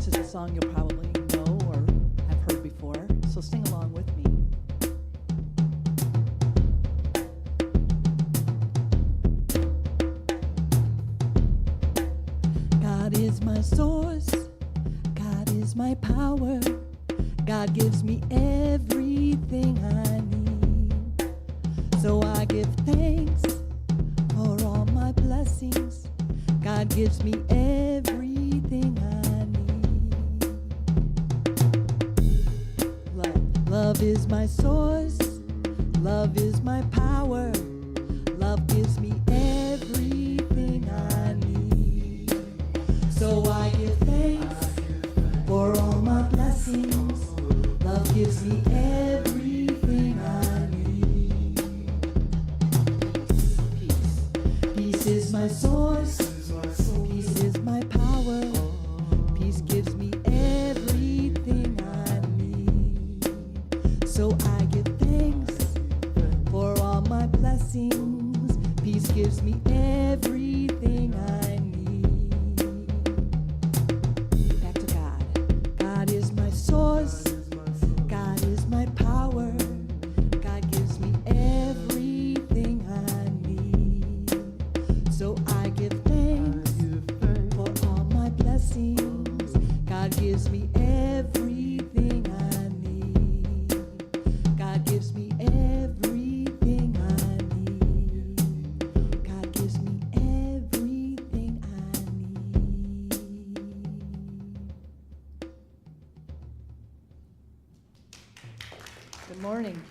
This is a song you'll probably know or have heard before, so sing along with me. God is my source, God is my power, God gives me everything I need. So I give thanks for all my blessings, God gives me everything I need. Love is my source, love is my power, love gives me everything I need. So I give thanks for all my blessings, love gives me everything I need. Peace is my source, peace is my power, peace gives me everything I need. So I give thanks for all my blessings, peace gives me everything I need. Back to God. God is my source, God is my power, God gives me everything I need. So I give thanks for all my blessings, God gives me everything I need. God gives me everything I need. God gives me everything I need. Good morning.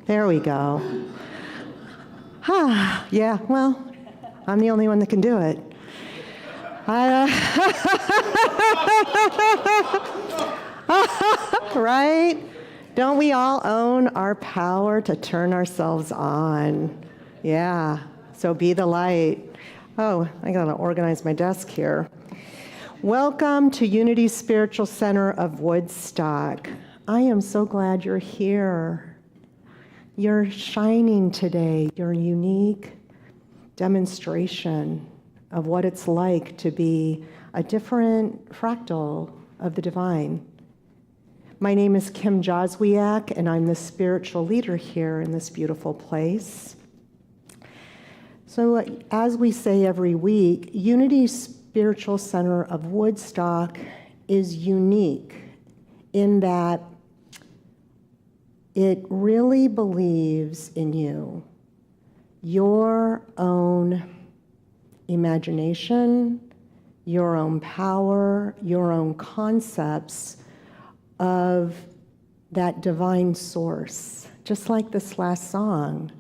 There we go. Yeah, well, I'm the only one that can do it. Right? Don't we all own our power to turn ourselves on? Yeah, so be the light. Oh, I gotta organize my desk here. Welcome to Unity Spiritual Center of Woodstock. I am so glad you're here. You're shining today. You're a unique demonstration of what it's like to be a different fractal of the divine. My name is Kim Joswiak, and I'm the spiritual leader here in this beautiful place. So as we say every week, Unity Spiritual Center of Woodstock is unique in that it really believes in you, your own imagination, your own power, your own concepts of that divine source. Just like this last song,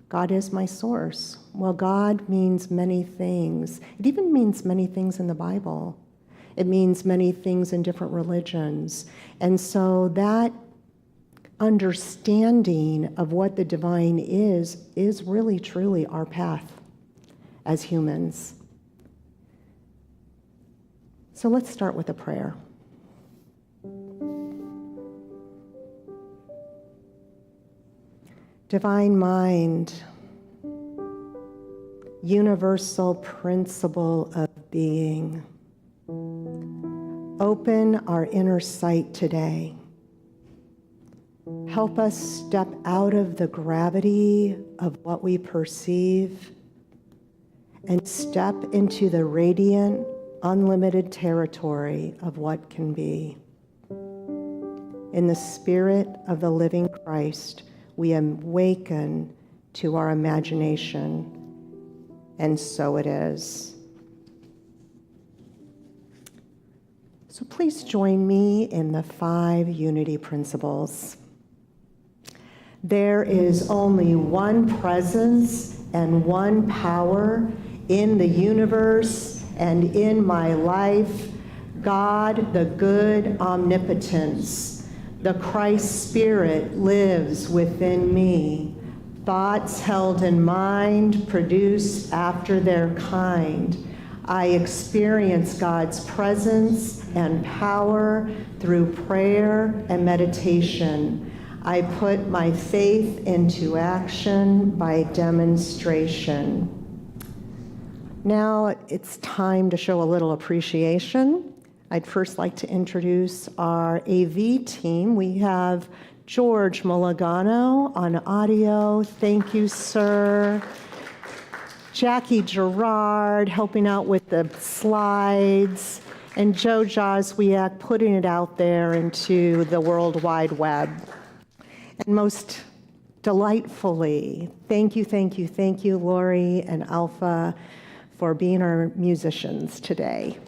God is my source. Well, God means many things. It even means many things in the Bible. It means many things in different religions. And so that understanding of what the divine is really truly our path as humans. So let's start with a prayer. Divine Mind, universal principle of being, open our inner sight today. Help us step out of the gravity of what we perceive and step into the radiant, unlimited territory of what can be. In the spirit of the living Christ, we awaken to our imagination, and so it is. So please join me in the 5 unity principles. There is only one presence and one power in the universe and in my life, God, the good omnipotence. The Christ Spirit lives within me. Thoughts held in mind produce after their kind. I experience God's presence and power through prayer and meditation. I put my faith into action by demonstration. Now it's time to show a little appreciation. I'd first like to introduce our AV team. We have George Mulligano on audio. Thank you, sir. Jackie Gerard helping out with the slides, and Joe Joswiak putting it out there into the World Wide Web. And most delightfully, thank you, Lori and Alpha, for being our musicians today.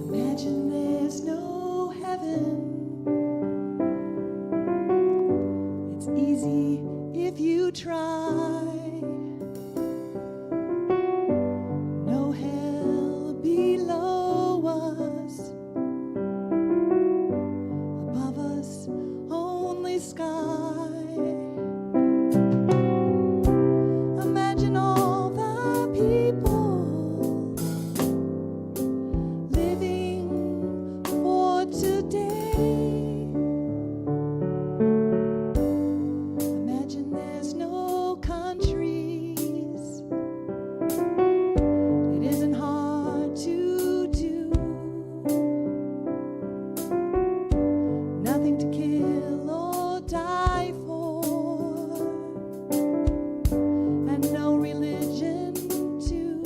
Imagine there's no heaven. It's easy if you try. No hell below us. Above us, only sky. Imagine all the people living for today. Imagine there's no countries. It isn't hard to do. Nothing to kill or die for, and no religion too.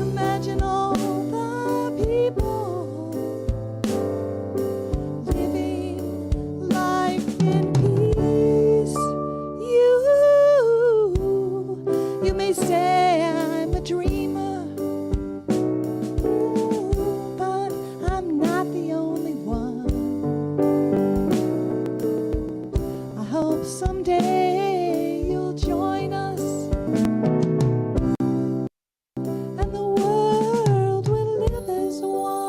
Imagine all the people living life in peace. You may say I'm a dreamer, but I'm not the only one. I hope someday you'll join us, and the world will live as one.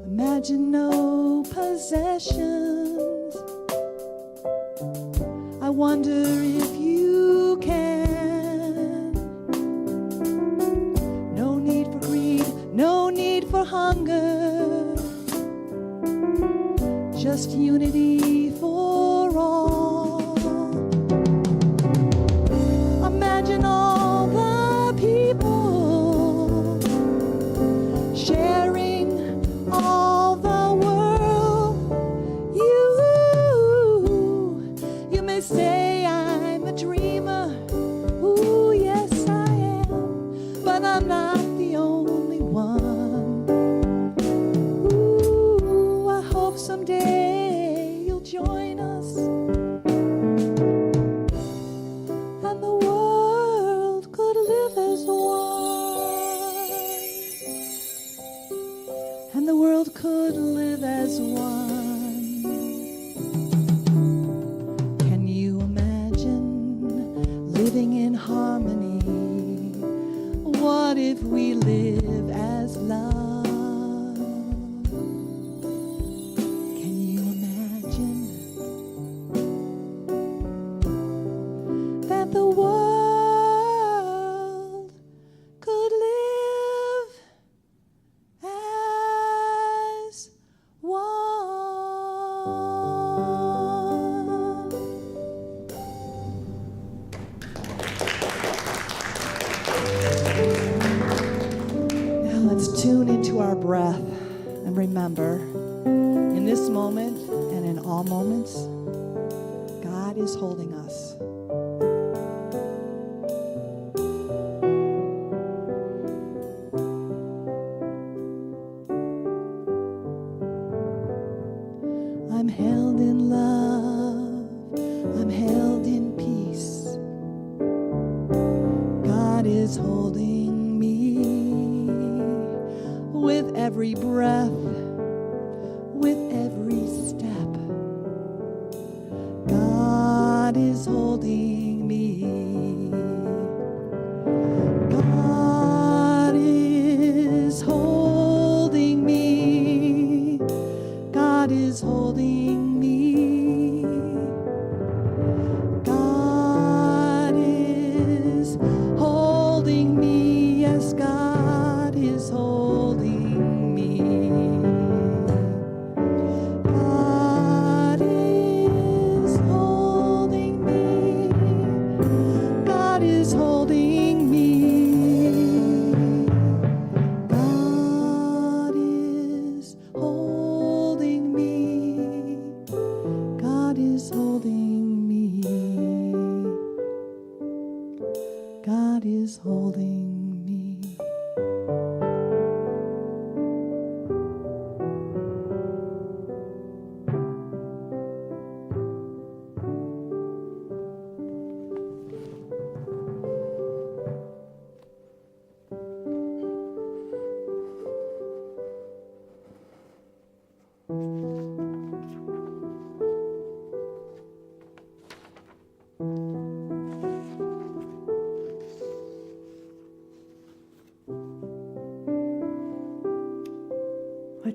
Imagine no possessions. I wonder if you can. No need for greed, no need for hunger. Just unity for all. Imagine all the people sharing all the world. You may say I'm a dreamer. Ooh, yes I am, but I'm not the only one. Ooh, I hope someday you'll join us, and the world could live as one. And the world could live as one. Can you imagine living in harmony? What if we live as love? Can you imagine that the world could live as one? Now let's tune into our breath and remember, in this moment and in all moments, God is holding us. I'm held in love, I'm held in peace. God is holding me with every breath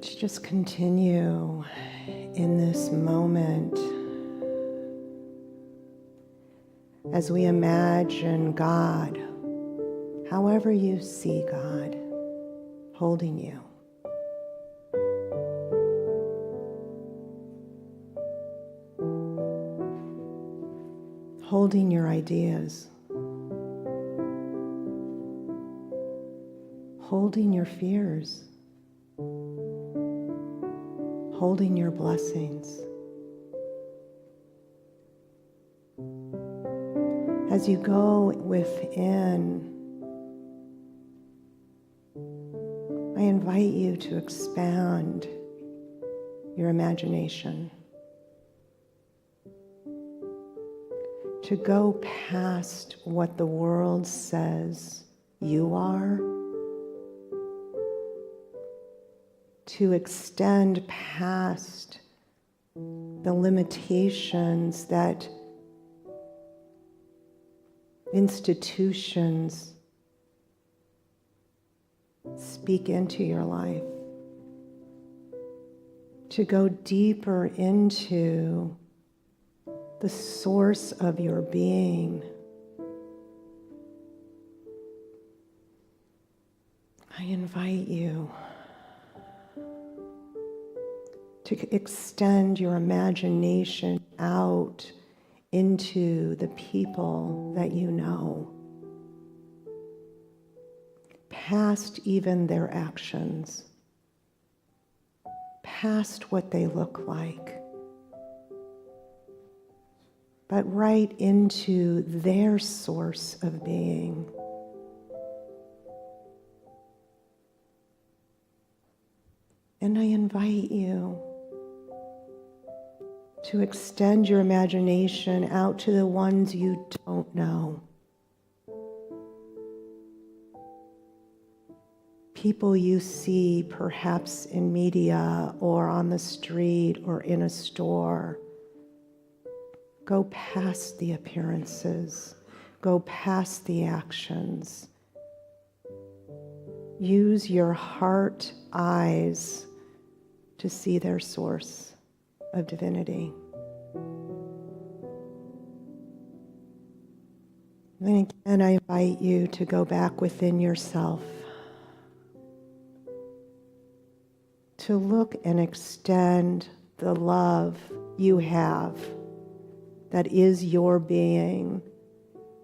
Let's just continue in this moment as we imagine God, however you see God, holding you. Holding your ideas. Holding your fears. Holding your blessings. As you go within, I invite you to expand your imagination, to go past what the world says you are, to extend past the limitations that institutions speak into your life, to go deeper into the source of your being. I invite you to extend your imagination out into the people that you know, past even their actions, past what they look like, but right into their source of being. And I invite you to extend your imagination out to the ones you don't know. People you see perhaps in media or on the street or in a store. Go past the appearances. Go past the actions. Use your heart eyes to see their source of divinity. And again, I invite you to go back within yourself, to look and extend the love you have that is your being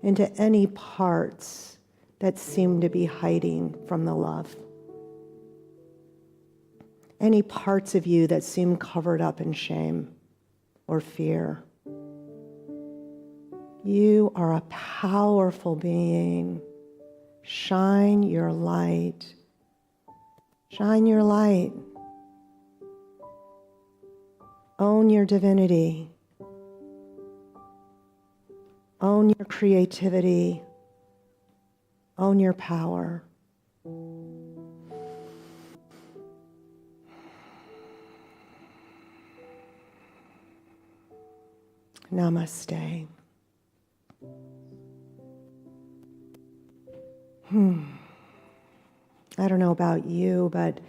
into any parts that seem to be hiding from the love. Any parts of you that seem covered up in shame or fear. You are a powerful being. Shine your light. Shine your light. Own your divinity. Own your creativity. Own your power. Namaste. I don't know about you, but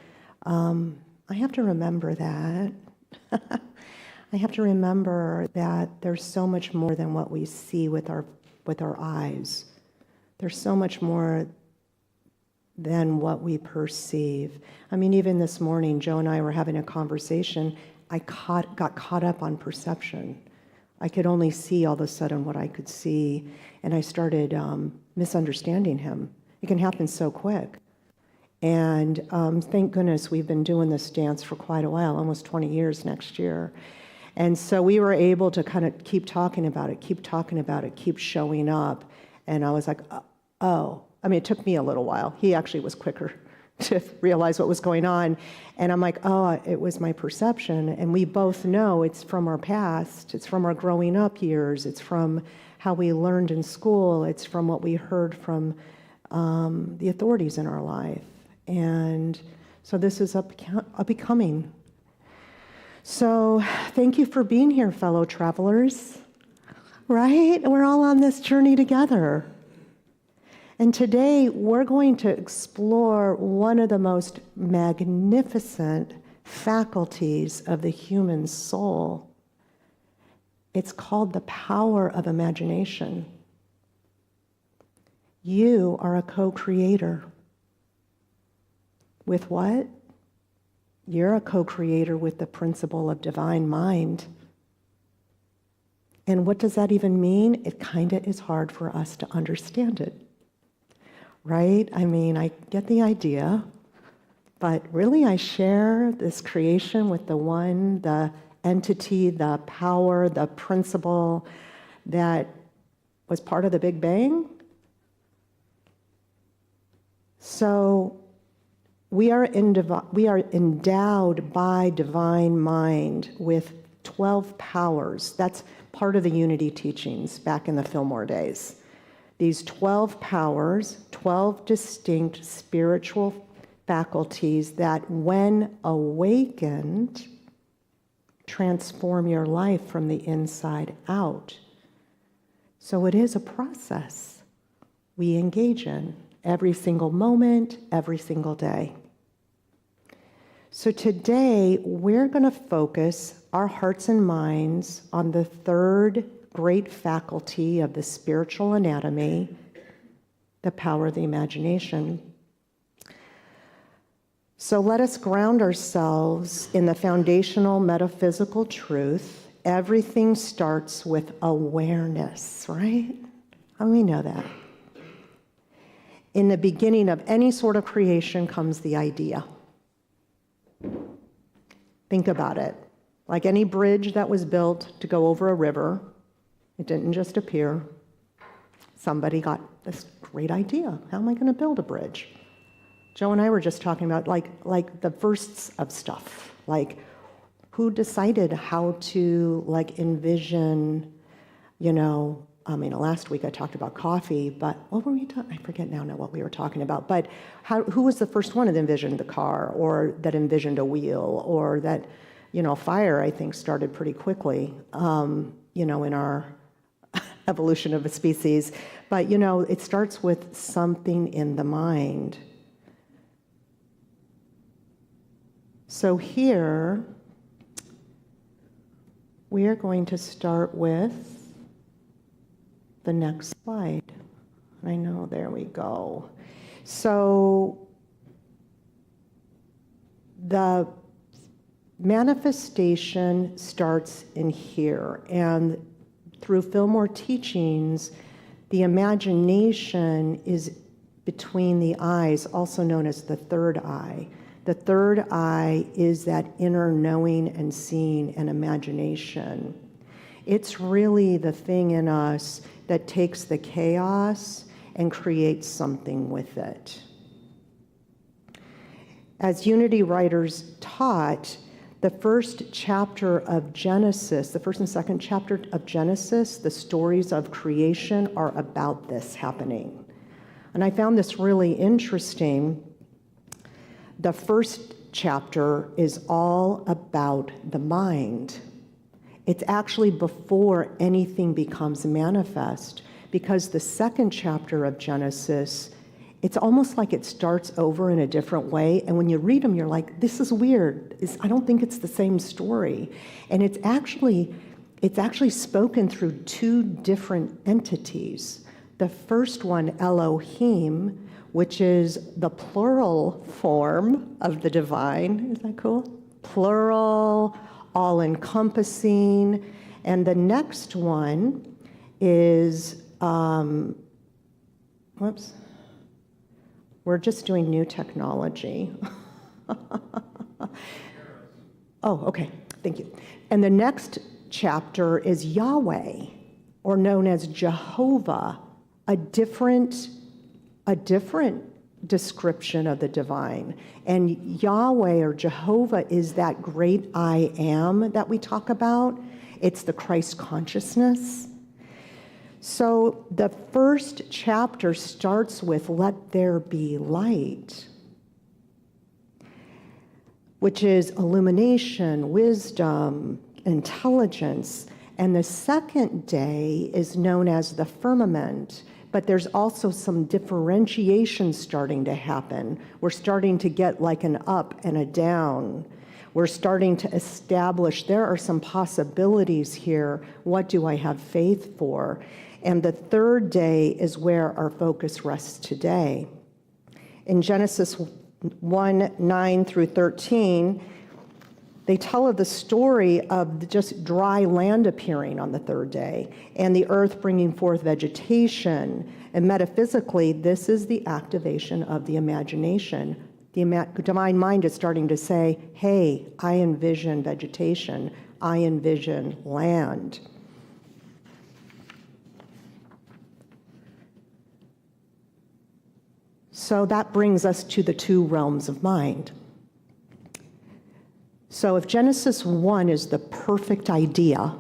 I have to remember that. I have to remember that there's so much more than what we see with our eyes. There's so much more than what we perceive. I mean, even this morning, Joe and I were having a conversation. I got caught up on perception. I could only see all of a sudden what I could see, and I started misunderstanding him. It can happen so quick. And thank goodness we've been doing this dance for quite a while, almost 20 years next year. And so we were able to kind of keep talking about it, keep showing up. And I was like, oh. I mean, it took me a little while. He actually was quicker to realize what was going on. And I'm like, oh, it was my perception. And we both know it's from our past. It's from our growing up years. It's from how we learned in school. It's from what we heard from the authorities in our life. And so this is a becoming. So thank you for being here, fellow travelers. Right? We're all on this journey together. And today we're going to explore one of the most magnificent faculties of the human soul. It's called the power of imagination. You are a co-creator. With what? You're a co-creator with the principle of divine mind. And what does that even mean? It kind of is hard for us to understand it, right? I mean, I get the idea, but really I share this creation with the one, the entity, the power, the principle that was part of the Big Bang. So we are endowed by divine mind with 12 powers. That's part of the Unity teachings back in the Fillmore days. These 12 powers, 12 distinct spiritual faculties that, when awakened, transform your life from the inside out. So it is a process we engage in every single moment, every single day. So today, we're going to focus our hearts and minds on the third great faculty of the spiritual anatomy, the power of the imagination. So let us ground ourselves in the foundational metaphysical truth. Everything starts with awareness, right? And we know that. In the beginning of any sort of creation comes the idea. Think about it. Like any bridge that was built to go over a river, it didn't just appear. Somebody got this great idea. How am I going to build a bridge? Joe and I were just talking about like the firsts of stuff. Like who decided how to envision, last week I talked about coffee, but what were we talking? I forget now what we were talking about. But who was the first one that envisioned the car, or that envisioned a wheel, or that, fire? I think started pretty quickly, in our evolution of a species. But it starts with something in the mind. So here we are going to start with the next slide. I know, there we go. So the manifestation starts in here, and through Fillmore teachings, the imagination is between the eyes, also known as the third eye. The third eye is that inner knowing and seeing and imagination. It's really the thing in us that takes the chaos and creates something with it. As Unity writers taught, the first chapter of Genesis, the first and second chapter of Genesis, the stories of creation, are about this happening. And I found this really interesting. The first chapter is all about the mind. It's actually before anything becomes manifest, because the second chapter of Genesis, it's almost like it starts over in a different way. And when you read them, you're like, this is weird. I don't think it's the same story. And it's actually spoken through two different entities. The first one, Elohim, which is the plural form of the divine. Is that cool? Plural, all-encompassing. And the next one is, we're just doing new technology. Oh, okay, thank you. And the next chapter is Yahweh, or known as Jehovah, a different description of the divine. And Yahweh, or Jehovah, is that great I am that we talk about. It's the Christ consciousness. So the first chapter starts with let there be light, which is illumination, wisdom, intelligence. And the second day is known as the firmament. But there's also some differentiation starting to happen. We're starting to get like an up and a down. We're starting to establish there are some possibilities here. What do I have faith for? And the third day is where our focus rests today. In Genesis 1:9 through 13, they tell of the story of just dry land appearing on the third day and the earth bringing forth vegetation. And metaphysically, this is the activation of the imagination. The divine mind is starting to say, hey, I envision vegetation. I envision land. So that brings us to the two realms of mind. So if Genesis 1 is the perfect idea,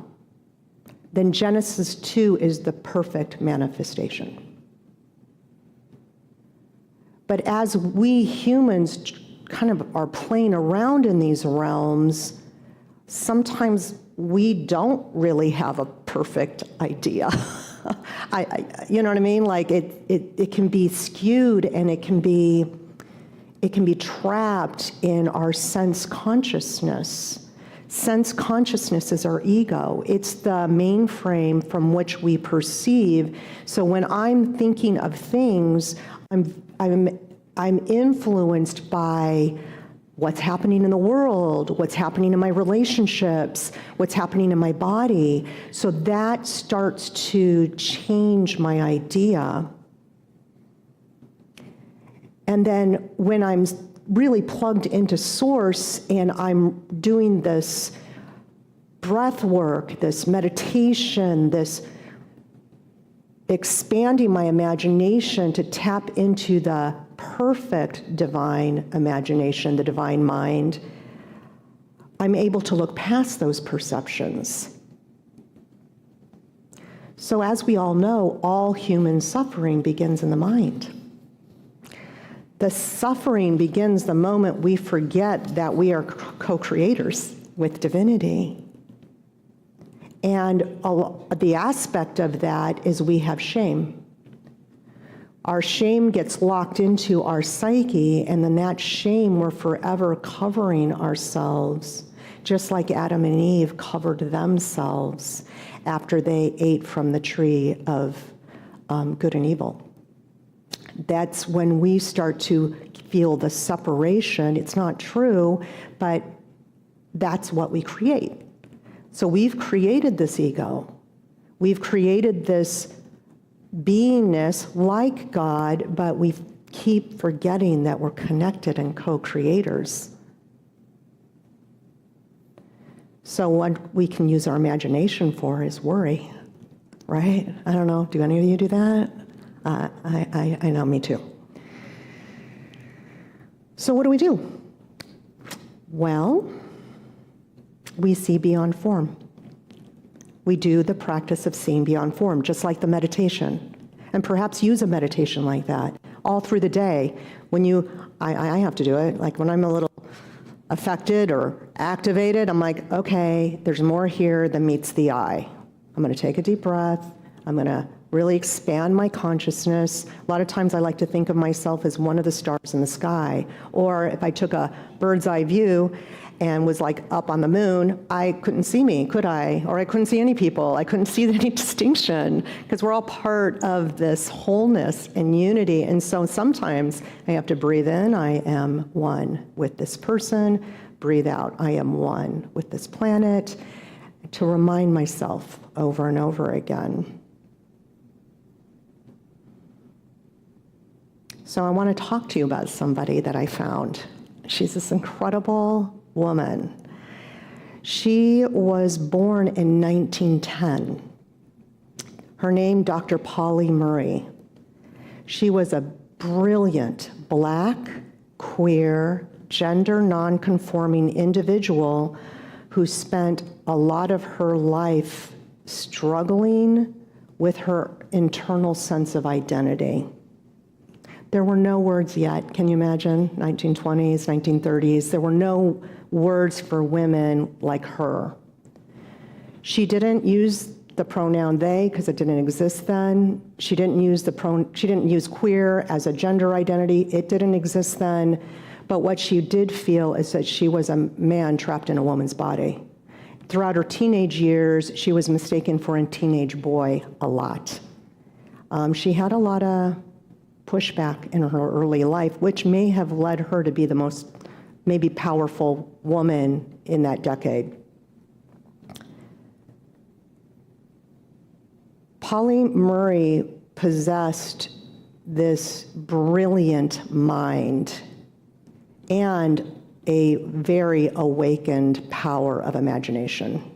then Genesis 2 is the perfect manifestation. But as we humans kind of are playing around in these realms, sometimes we don't really have a perfect idea. You know what I mean? Like it can be skewed, and it can be trapped in our sense consciousness. Sense consciousness is our ego. It's the mainframe from which we perceive. So when I'm thinking of things, I'm influenced by what's happening in the world, what's happening in my relationships, what's happening in my body. So that starts to change my idea. And then when I'm really plugged into source and I'm doing this breath work, this meditation, this expanding my imagination to tap into the perfect divine imagination, the divine mind, I'm able to look past those perceptions. So as we all know, all human suffering begins in the mind. The suffering begins the moment we forget that we are co-creators with divinity. And the aspect of that is we have shame. Our shame gets locked into our psyche, and then that shame, we're forever covering ourselves, just like Adam and Eve covered themselves after they ate from the tree of good and evil. That's when we start to feel the separation. It's not true, but that's what we create. So we've created this ego. We've created this beingness like God, but we keep forgetting that we're connected and co-creators. So what we can use our imagination for is worry, right? I don't know, do any of you do that? I know, me too. So what do? Well, we see beyond form. We do the practice of seeing beyond form, just like the meditation. And perhaps use a meditation like that all through the day. When I have to do it, like when I'm a little affected or activated, I'm like, okay, there's more here than meets the eye. I'm gonna take a deep breath. I'm gonna really expand my consciousness. A lot of times I like to think of myself as one of the stars in the sky. Or if I took a bird's eye view and was like up on the moon, I couldn't see me, could I? Or I couldn't see any people. I couldn't see any distinction, because we're all part of this wholeness and unity. And so sometimes I have to breathe in, I am one with this person. Breathe out, I am one with this planet, to remind myself over and over again. So I want to talk to you about somebody that I found. She's this incredible woman. She was born in 1910. Her name, Dr. Polly Murray. She was a brilliant Black, queer, gender non-conforming individual who spent a lot of her life struggling with her internal sense of identity. There were no words yet. Can you imagine? 1920s, 1930s. There were no words for women like her. She didn't use the pronoun they because it didn't exist then. She didn't use queer as a gender identity. It didn't exist then. But what she did feel is that she was a man trapped in a woman's body. Throughout her teenage years, she was mistaken for a teenage boy a lot. She had a lot of pushback in her early life, which may have led her to be the most maybe powerful woman in that decade. Polly Murray possessed this brilliant mind and a very awakened power of imagination.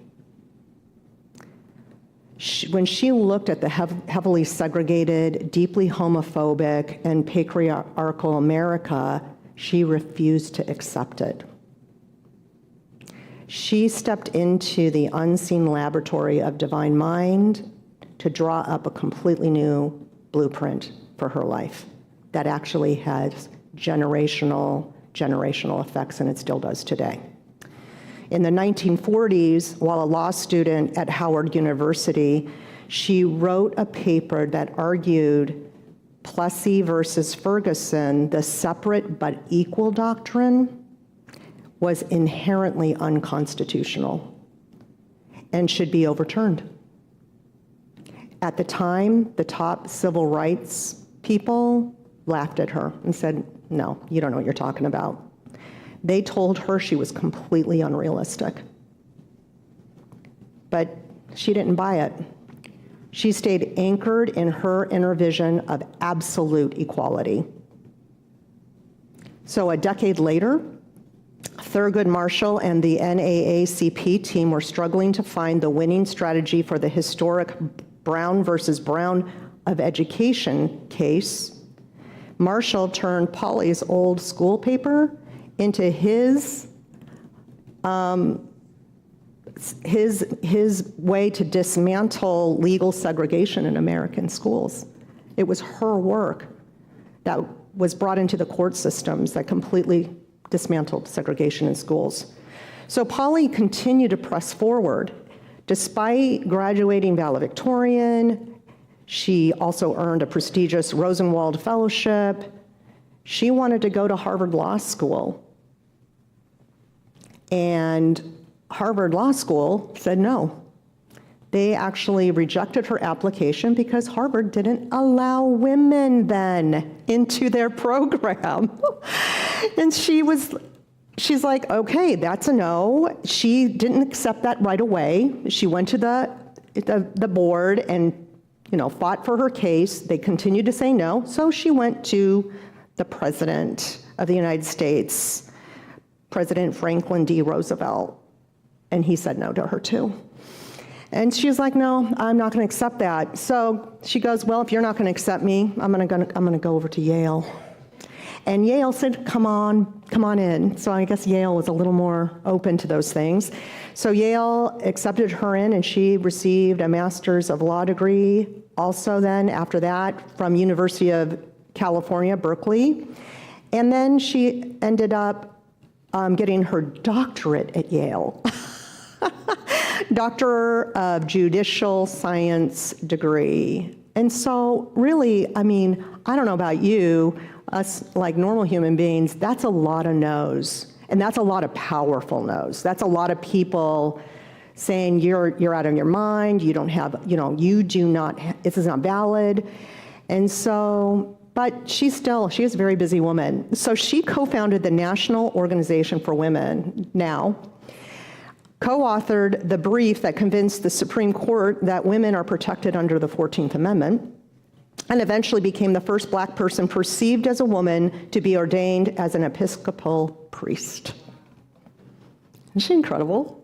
When she looked at the heavily segregated, deeply homophobic, and patriarchal America, she refused to accept it. She stepped into the unseen laboratory of divine mind to draw up a completely new blueprint for her life that actually has generational effects, and it still does today. In the 1940s, while a law student at Howard University, she wrote a paper that argued Plessy versus Ferguson, the separate but equal doctrine, was inherently unconstitutional and should be overturned. At the time, the top civil rights people laughed at her and said, "No, you don't know what you're talking about." They told her she was completely unrealistic. But she didn't buy it. She stayed anchored in her inner vision of absolute equality. So a decade later, Thurgood Marshall and the NAACP team were struggling to find the winning strategy for the historic Brown versus Brown of education case. Marshall turned Polly's old school paper into his way to dismantle legal segregation in American schools. It was her work that was brought into the court systems that completely dismantled segregation in schools. So Polly continued to press forward. Despite graduating valedictorian, she also earned a prestigious Rosenwald Fellowship. She wanted to go to Harvard Law School. And Harvard Law School said no. They actually rejected her application because Harvard didn't allow women then into their program. And she's like, okay, that's a no. She didn't accept that right away. She went to the board and fought for her case. They continued to say no. So she went to the President of the United States, President Franklin D. Roosevelt, and he said no to her too. And she was like, no, I'm not gonna accept that. So she goes, well, if you're not gonna accept me, I'm gonna go over to Yale. And Yale said, come on in. So I guess Yale was a little more open to those things. So Yale accepted her in, and she received a Master's of Law degree also then after that from University of California, Berkeley. And then she ended up getting her doctorate at Yale. Doctor of Judicial Science degree. And so really, I mean, I don't know about you, us like normal human beings, that's a lot of no's. And that's a lot of powerful no's. That's a lot of people saying you're out of your mind, you don't have, you do not, this is not valid. And so, but she's a very busy woman. So she co-founded the National Organization for Women, NOW, co-authored the brief that convinced the Supreme Court that women are protected under the 14th Amendment, and eventually became the first Black person perceived as a woman to be ordained as an Episcopal priest. Isn't she incredible?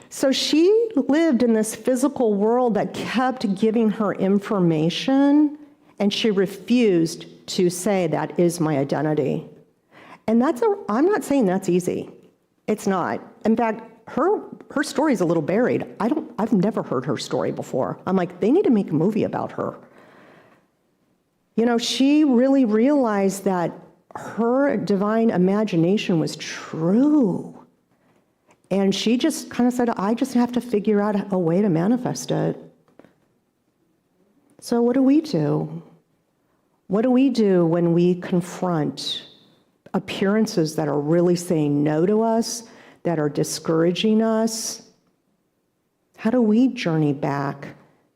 So she lived in this physical world that kept giving her information, and she refused to say that is my identity. And I'm not saying that's easy. It's not. In fact, her story is a little buried. I've never heard her story before. I'm like, they need to make a movie about her. She really realized that her divine imagination was true. And she just kind of said, I just have to figure out a way to manifest it. So what do we do? What do we do when we confront appearances that are really saying no to us, that are discouraging us? How do we journey back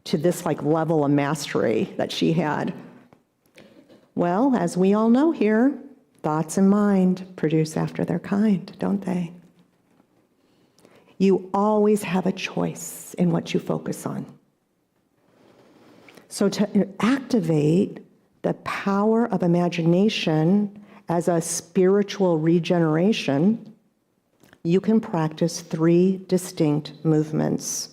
to this like level of mastery that she had? Well, as we all know here, thoughts and mind produce after their kind, don't they? You always have a choice in what you focus on. So to activate the power of imagination as a spiritual regeneration, you can practice 3 distinct movements.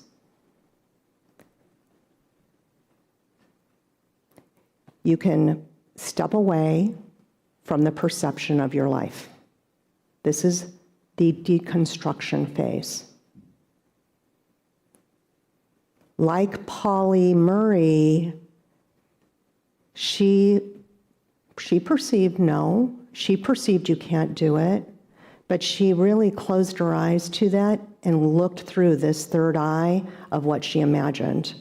You can step away from the perception of your life. This is the deconstruction phase. Like Polly Murray, she perceived no, she perceived you can't do it, but she really closed her eyes to that and looked through this third eye of what she imagined.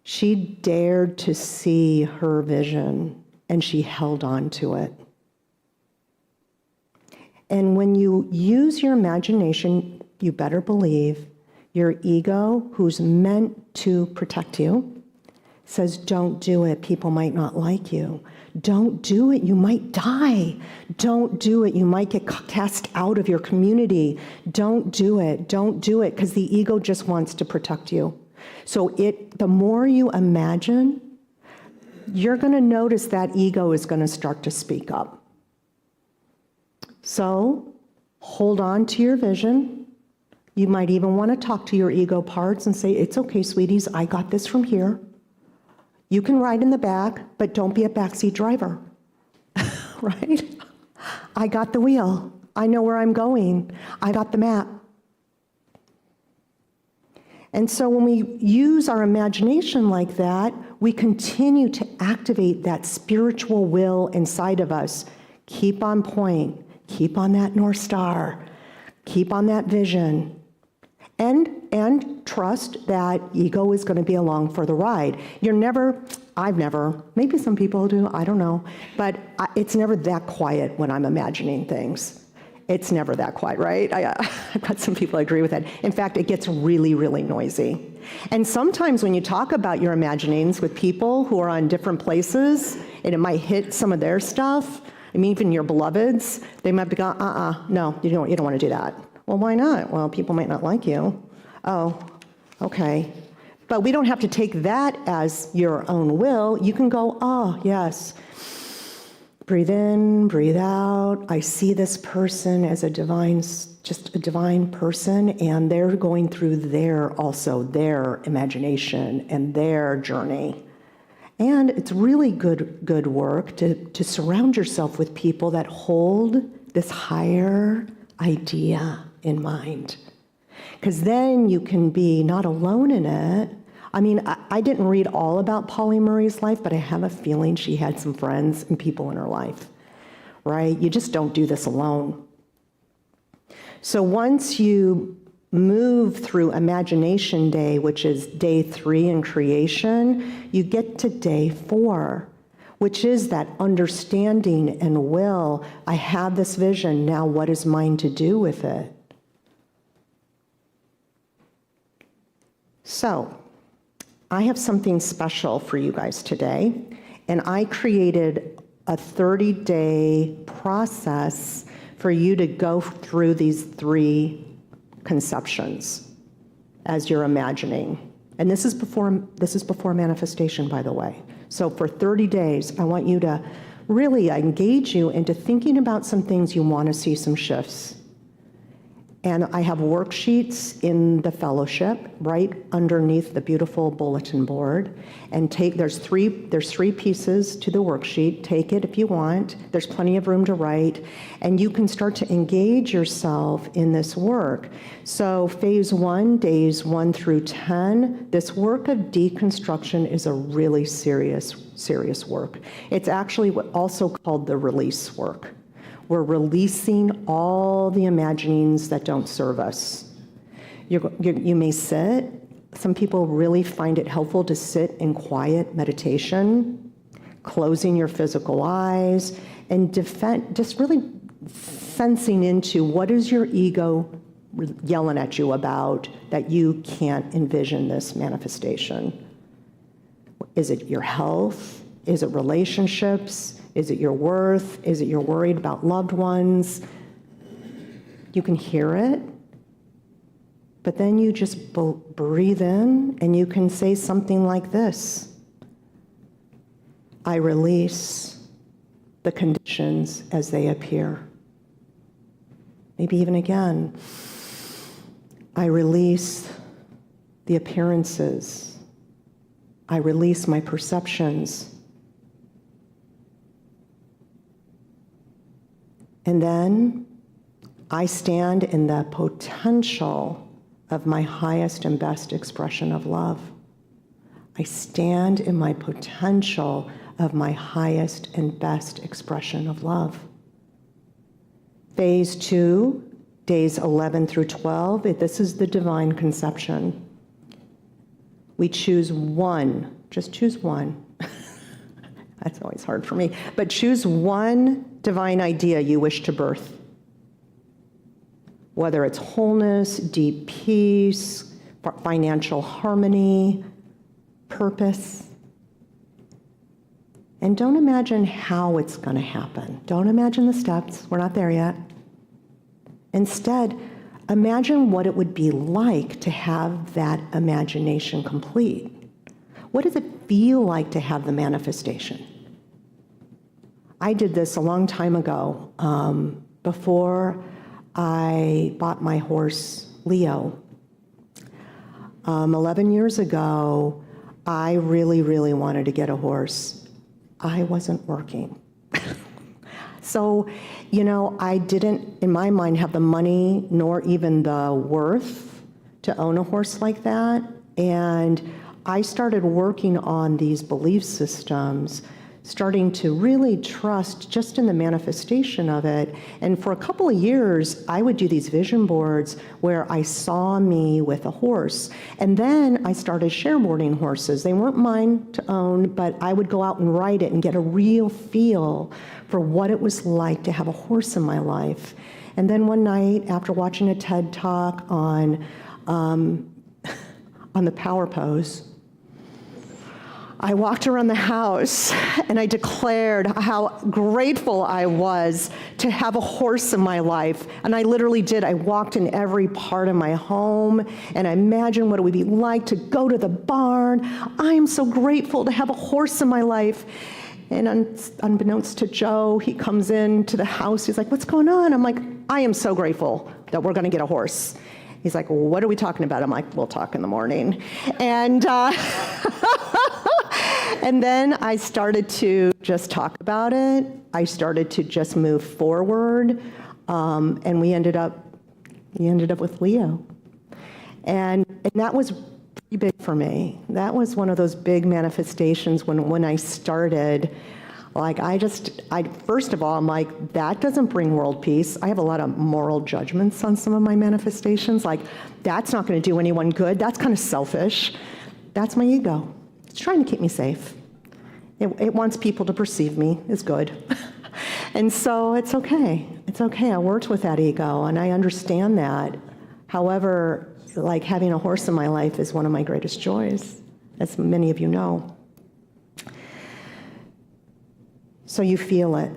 She dared to see her vision, and she held on to it. And when you use your imagination, you better believe your ego, who's meant to protect you, says, don't do it, people might not like you. Don't do it, you might die. Don't do it, you might get cast out of your community. Don't do it, because the ego just wants to protect you. So the more you imagine, you're going to notice that ego is going to start to speak up. So hold on to your vision. You might even want to talk to your ego parts and say, it's okay, sweeties, I got this from here. You can ride in the back, but don't be a backseat driver, right? I got the wheel. I know where I'm going. I got the map. And so when we use our imagination like that, we continue to activate that spiritual will inside of us. Keep on point. Keep on that North Star. Keep on that vision. And trust that ego is going to be along for the ride. I've never, maybe some people do, I don't know, but it's never that quiet when I'm imagining things. It's never that quiet, right? I've got some people agree with that. In fact, it gets really, really noisy. And sometimes when you talk about your imaginings with people who are on different places, and it might hit some of their stuff, I mean, even your beloveds, they might be going, no, you don't want to do that. Well, why not? Well, people might not like you. Oh, okay. But we don't have to take that as your own will. You can go, oh, yes. Breathe in, breathe out. I see this person as just a divine person, and they're going through their imagination and their journey. And it's really good work to surround yourself with people that hold this higher idea in mind. Because then you can be not alone in it. I mean, I didn't read all about Polly Murray's life, but I have a feeling she had some friends and people in her life, right? You just don't do this alone. So once you move through Imagination Day, which is day 3 in creation, you get to day 4, which is that understanding and will. I have this vision, now what is mine to do with it? So, I have something special for you guys today, and I created a 30-day process for you to go through these 3 conceptions as you're imagining. And this is before manifestation, by the way. So for 30 days, I want you to really engage you into thinking about some things you want to see some shifts. And I have worksheets in the fellowship right underneath the beautiful bulletin board. And there's three pieces to the worksheet. Take it if you want. There's plenty of room to write. And you can start to engage yourself in this work. So phase 1, days 1 through 10, this work of deconstruction is a really serious work. It's actually also called the release work. We're releasing all the imaginings that don't serve us. You may sit. Some people really find it helpful to sit in quiet meditation, closing your physical eyes and just really sensing into what is your ego yelling at you about that you can't envision this manifestation. Is it your health? Is it relationships? Is it your worth? Is it you're worried about loved ones? You can hear it, but then you just breathe in and you can say something like this: I release the conditions as they appear. Maybe even again, I release the appearances. I release my perceptions. And then I stand in the potential of my highest and best expression of love. I stand in my potential of my highest and best expression of love. Phase 2, days 11 through 12, this is the divine conception. We choose one, just choose one. That's always hard for me, but choose one divine idea you wish to birth. Whether it's wholeness, deep peace, financial harmony, purpose. And don't imagine how it's going to happen. Don't imagine the steps. We're not there yet. Instead, imagine what it would be like to have that imagination complete. What does it feel like to have the manifestation? I did this a long time ago, before I bought my horse, Leo. 11 years ago, I really, really wanted to get a horse. I wasn't working. So, I didn't, in my mind, have the money nor even the worth to own a horse like that. And I started working on these belief systems, starting to really trust just in the manifestation of it. And for a couple of years, I would do these vision boards where I saw me with a horse. And then I started shareboarding horses. They weren't mine to own, but I would go out and ride it and get a real feel for what it was like to have a horse in my life. And then one night, after watching a TED Talk on the power pose, I walked around the house and I declared how grateful I was to have a horse in my life. And I literally did. I walked in every part of my home and I imagined what it would be like to go to the barn. I am so grateful to have a horse in my life. And unbeknownst to Joe, he comes into the house. He's like, what's going on? I'm like, I am so grateful that we're going to get a horse. He's like, well, what are we talking about? I'm like, we'll talk in the morning. And and then I started to just talk about it. I started to just move forward, and we ended up with Leo. And that was pretty big for me. That was one of those big manifestations when I started. Like, first of all, I'm like, that doesn't bring world peace. I have a lot of moral judgments on some of my manifestations. Like, that's not going to do anyone good. That's kind of selfish. That's my ego. It's trying to keep me safe. It wants people to perceive me as good. And so it's okay. It's okay. I worked with that ego, and I understand that. However, like, having a horse in my life is one of my greatest joys, as many of you know. So you feel it.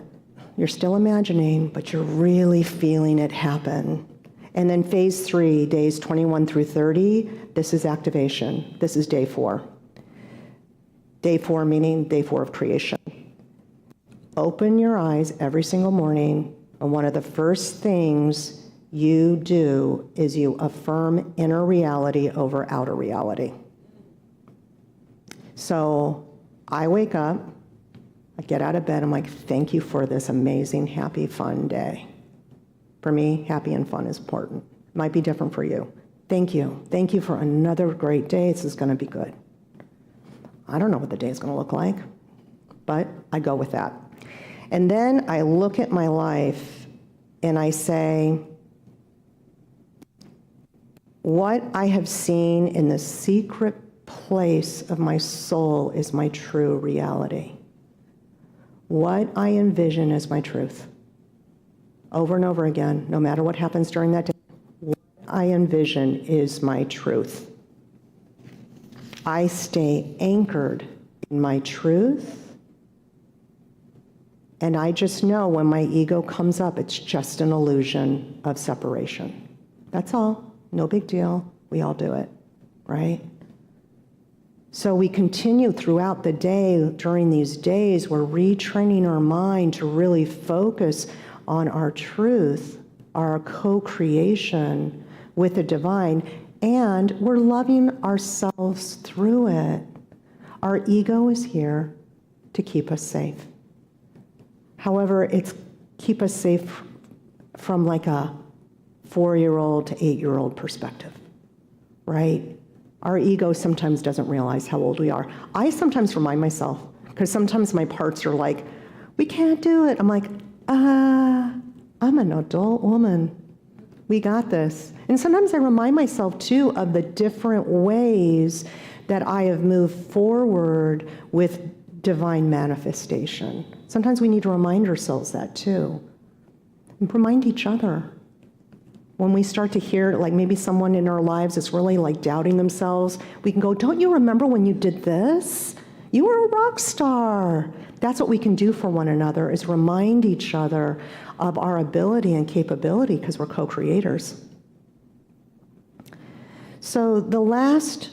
You're still imagining, but you're really feeling it happen. And then phase 3, days 21 through 30, this is activation. This is day 4. Day 4 meaning day 4 of creation. Open your eyes every single morning, and one of the first things you do is you affirm inner reality over outer reality. So I wake up, I get out of bed, I'm like, thank you for this amazing, happy, fun day. For me, happy and fun is important. It might be different for you. Thank you. Thank you for another great day. This is going to be good. I don't know what the day is going to look like, but I go with that. And then I look at my life and I say, what I have seen in the secret place of my soul is my true reality. what I envision as my truth. Over and over again, no matter what happens during that day, what I envision is my truth. I stay anchored in my truth, and I just know when my ego comes up, it's just an illusion of separation. That's all. No big deal. We all do it, right? So we continue throughout the day. During these days, we're retraining our mind to really focus on our truth, our co-creation with the divine, and we're loving ourselves through it. Our ego is here to keep us safe. However, it's keep us safe from like a 4-year-old to 8-year-old perspective, right? Our ego sometimes doesn't realize how old we are. I sometimes remind myself, because sometimes my parts are like, we can't do it. I'm like, I'm an adult woman. We got this. And sometimes I remind myself too of the different ways that I have moved forward with divine manifestation. Sometimes we need to remind ourselves that too. And remind each other. When we start to hear, like maybe someone in our lives is really like doubting themselves, we can go, don't you remember when you did this? You were a rock star. That's what we can do for one another, is remind each other of our ability and capability, because we're co-creators. So the last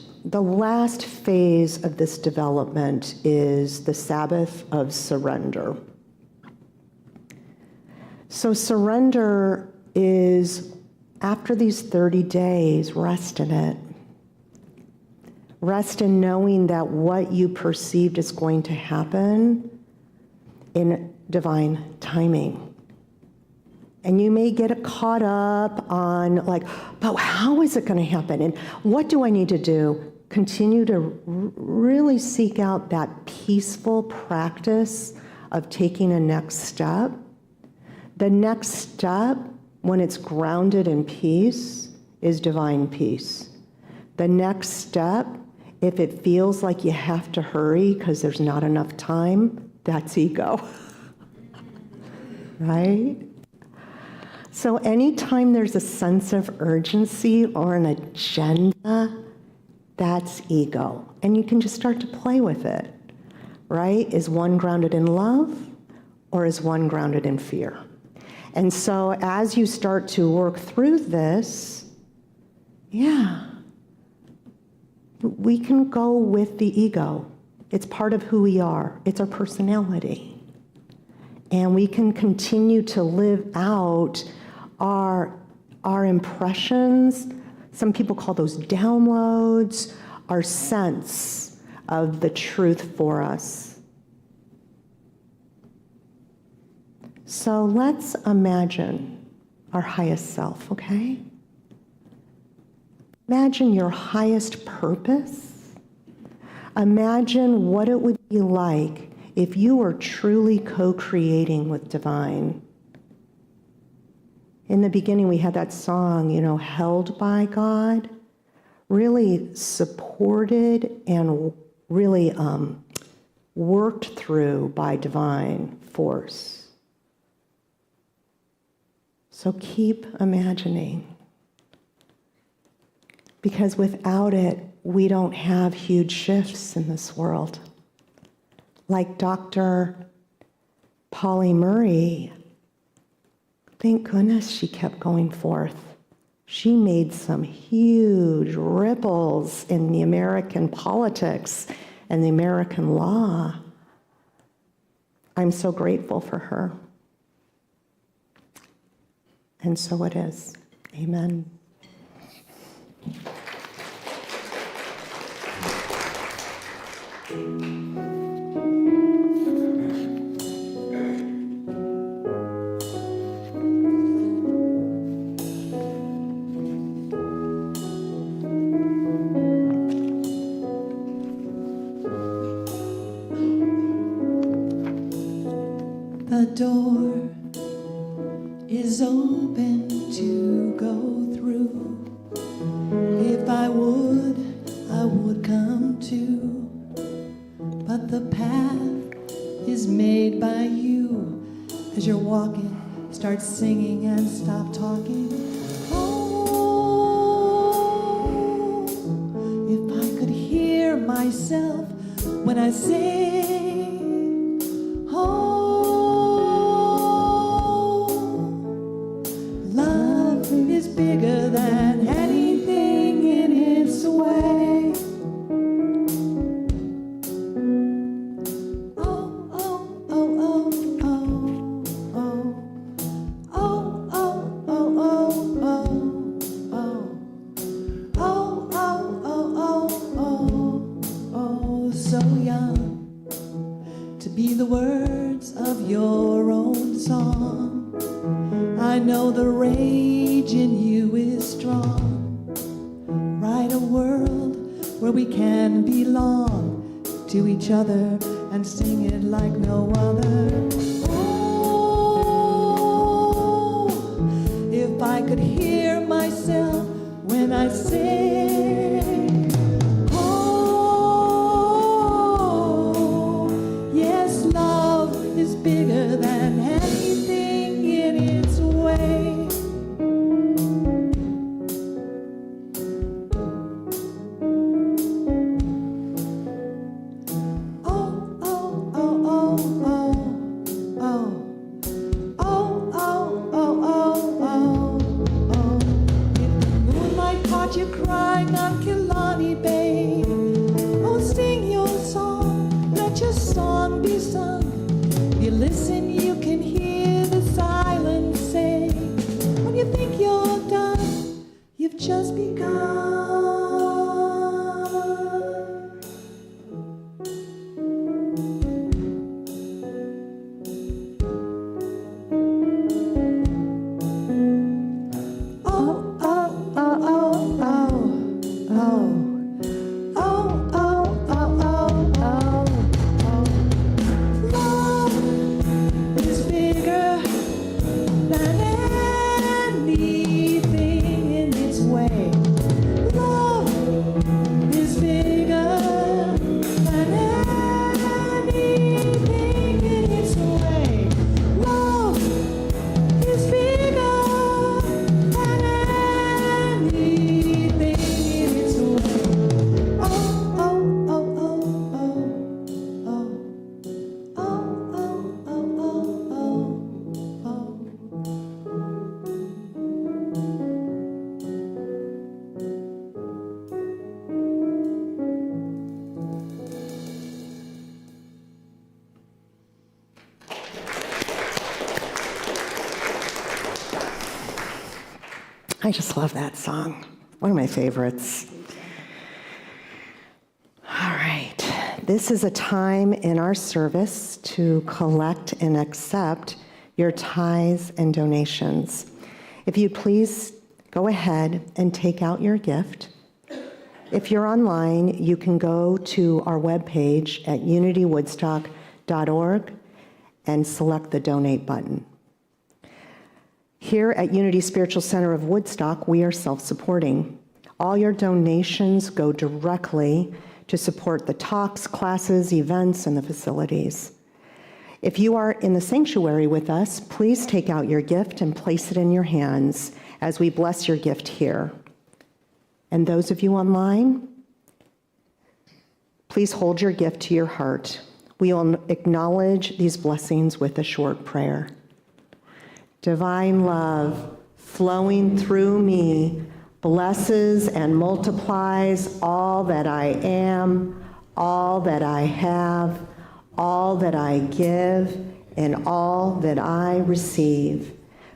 phase of this development is the Sabbath of surrender. So surrender is, after these 30 days, rest in it. Rest in knowing that what you perceived is going to happen in divine timing. And you may get caught up on like, but how is it going to happen? And what do I need to do? Continue to really seek out that peaceful practice of taking a next step. The next step, when it's grounded in peace, is divine peace. The next step, if it feels like you have to hurry because there's not enough time, that's ego. Right? So anytime there's a sense of urgency or an agenda, that's ego. And you can just start to play with it, right? Is one grounded in love, or is one grounded in fear? And so as you start to work through this, we can go with the ego. It's part of who we are. It's our personality. And we can continue to live out our impressions. Some people call those downloads, our sense of the truth for us. So let's imagine our highest self, okay? Imagine your highest purpose. Imagine what it would be like if you were truly co-creating with divine. In the beginning, we had that song, held by God, really supported and really worked through by divine force. So keep imagining, because without it, we don't have huge shifts in this world. Like Dr. Polly Murray, thank goodness she kept going forth. She made some huge ripples in the American politics and the American law. I'm so grateful for her. And so it is. Amen. The door is open to go through. If I would come too. But the path is made by you. As you're walking, start singing and stop talking. Oh, if I could hear myself when I sing. Oh, love is bigger than anything in its way. Oh, oh, oh, oh, oh, oh, oh, oh, oh, oh, oh, oh, oh, so young to be the words of your own song. I know the rage in you is strong. Write a world where we can belong to each other and sing it like no other. Oh, if I could hear myself when I sing. Oh, yes, love is bigger than anything in its way. Oh, oh, oh, oh, oh, oh. Oh, oh, oh, oh, oh, oh. If the moonlight caught you crying on Killarney Bay, oh, sing your song, let your song be sung. If you listen, you can hear the silence say, when you think you're done, you've just begun. Oh, oh, oh, oh, oh, oh. Oh, oh, oh, oh, oh, oh. Love is bigger than anything in its way. Love is bigger than anything in its way. Love is bigger than anything in its way. Oh, oh, oh, oh, oh, oh. Oh, oh, oh, oh, oh, oh. I just love that song. One of my favorites. All right. This is a time in our service to collect and accept your tithes and donations. If you please go ahead and take out your gift. If you're online, you can go to our webpage at unitywoodstock.org and select the donate button. Here at Unity Spiritual Center of Woodstock, we are self-supporting. All your donations go directly to support the talks, classes, events, and the facilities. If you are in the sanctuary with us, please take out your gift and place it in your hands as we bless your gift here. And those of you online, please hold your gift to your heart. We will acknowledge these blessings with a short prayer. Divine love flowing through me blesses and multiplies all that I am, all that I have, all that I give, and all that I receive.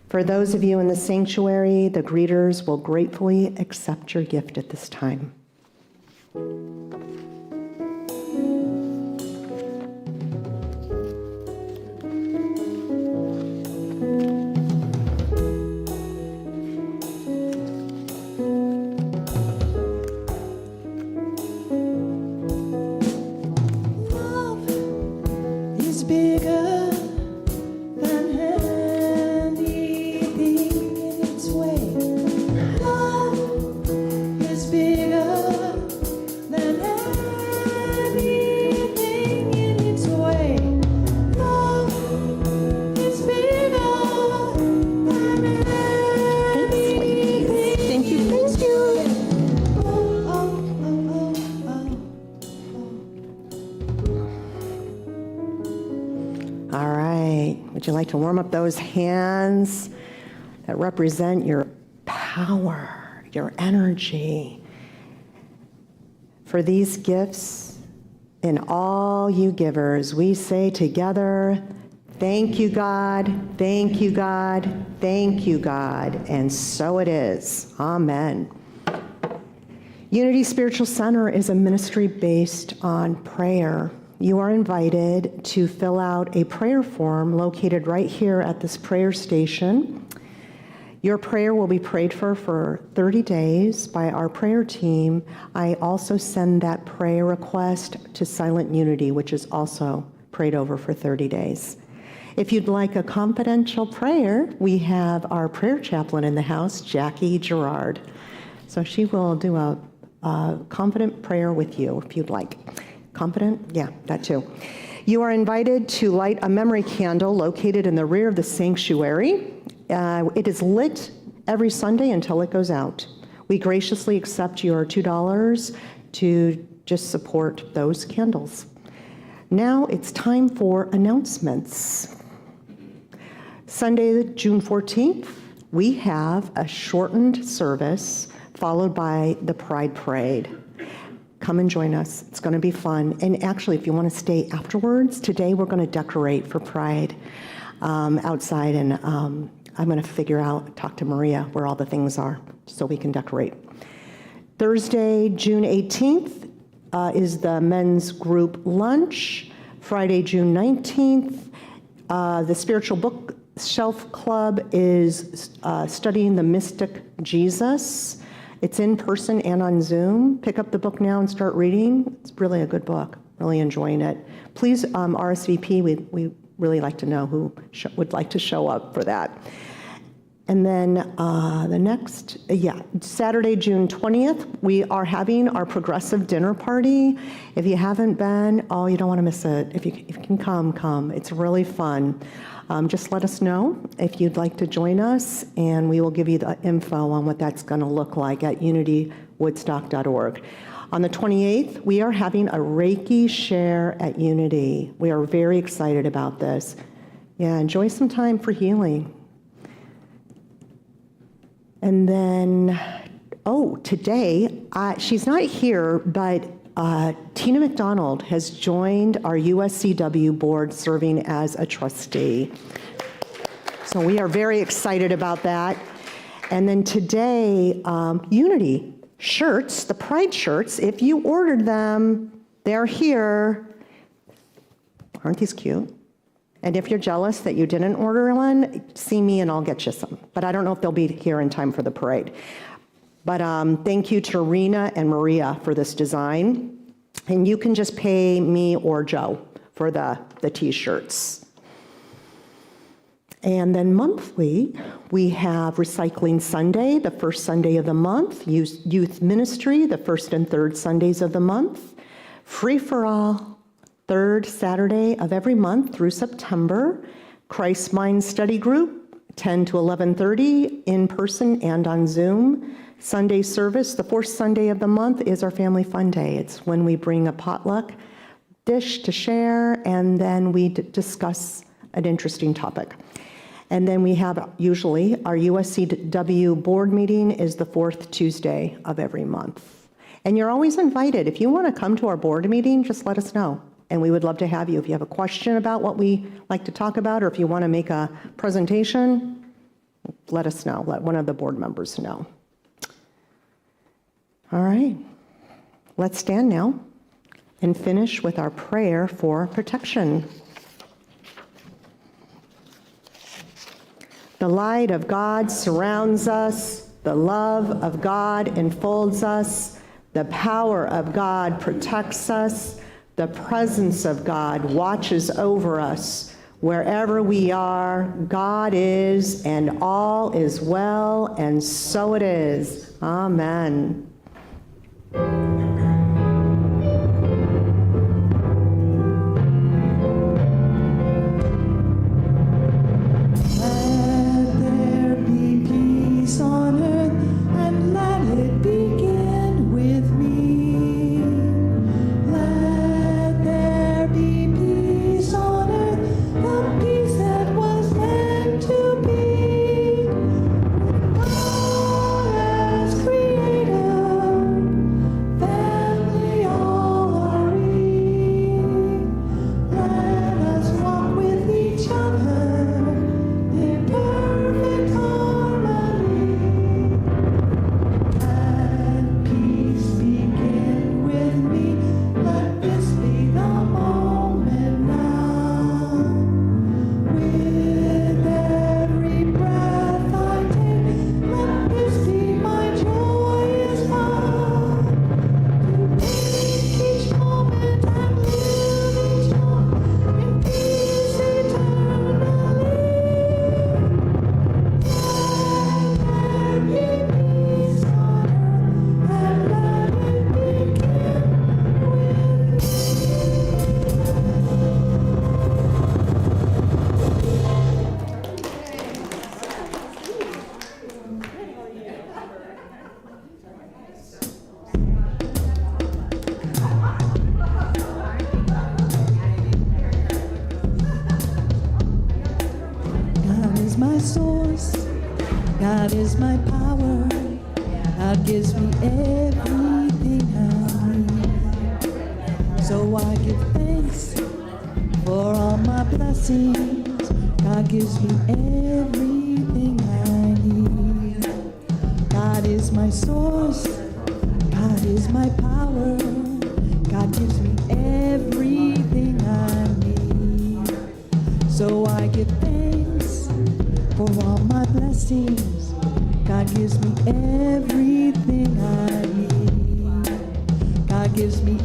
For those of you in the sanctuary, the greeters will gratefully accept your gift at this time. Love is bigger than anything in its way. Love is bigger than right. Would you like to warm up those hands that represent your power, your energy? For these gifts and all you givers, we say together, thank you, God, thank you, God, thank you, God. And so it is. Amen. Unity Spiritual Center is a ministry based on prayer. You are invited to fill out a prayer form located right here at this prayer station. Your prayer will be prayed for 30 days by our prayer team. I also send that prayer request to Silent Unity, which is also prayed over for 30 days. If you'd like a confidential prayer, we have our prayer chaplain in the house, Jackie Gerard. So she will do a confident prayer with you if you'd like. Confident? Yeah, that too. You are invited to light a memory candle located in the rear of the sanctuary. It is lit every Sunday until it goes out. We graciously accept your $2 to just support those candles. Now it's time for announcements. Sunday, June 14th, we have a shortened service followed by the Pride Parade. Come and join us. It's going to be fun. And actually, if you want to stay afterwards, today we're going to decorate for Pride outside, and I'm going to talk to Maria where all the things are so we can decorate. Thursday, June 18th is the men's group lunch. Friday, June 19th, the Spiritual Bookshelf Club is studying the mystic Jesus. It's in person and on Zoom. Pick up the book now and start reading. It's really a good book. Really enjoying it. Please RSVP. We really like to know who would like to show up for that. And then Saturday, June 20th, we are having our progressive dinner party. If you haven't been, you don't want to miss it. If you can come. It's really fun. Just let us know if you'd like to join us, and we will give you the info on what that's going to look like at unitywoodstock.org. On the 28th, we are having a Reiki share at Unity. We are very excited about this. Yeah, enjoy some time for healing. And then, today, she's not here, but Tina McDonald has joined our USCW board serving as a trustee. So we are very excited about that. And then today, Unity shirts, the Pride shirts, if you ordered them, they're here. Aren't these cute? And if you're jealous that you didn't order one, see me and I'll get you some. But I don't know if they'll be here in time for the parade. But thank you to Rena and Maria for this design. And you can just pay me or Joe for the t-shirts. And then monthly, we have Recycling Sunday, the first Sunday of the month, Youth Ministry, the first and third Sundays of the month, Free for All, third Saturday of every month through September, Christ Mind Study Group, 10 to 11:30, in person and on Zoom. Sunday service, the fourth Sunday of the month, is our Family Fun Day. It's when we bring a potluck dish to share, and then we discuss an interesting topic. And then we have usually our USCW board meeting is the fourth Tuesday of every month. And you're always invited. If you want to come to our board meeting, just let us know. And we would love to have you. If you have a question about what we like to talk about, or if you want to make a presentation, let us know. Let one of the board members know. All right, let's stand now and finish with our prayer for protection. The light of God surrounds us, the love of God enfolds us, the power of God protects us, the presence of God watches over us. Wherever we are, God is, and all is well, and so it is. Amen. Peace is my source. God is my power. God gives me everything I need. So I give thanks for all my blessings. God gives me everything I need. God is my source. God is my power. God gives me everything I need. So I give thanks for all my blessings. God gives me everything I need. God gives me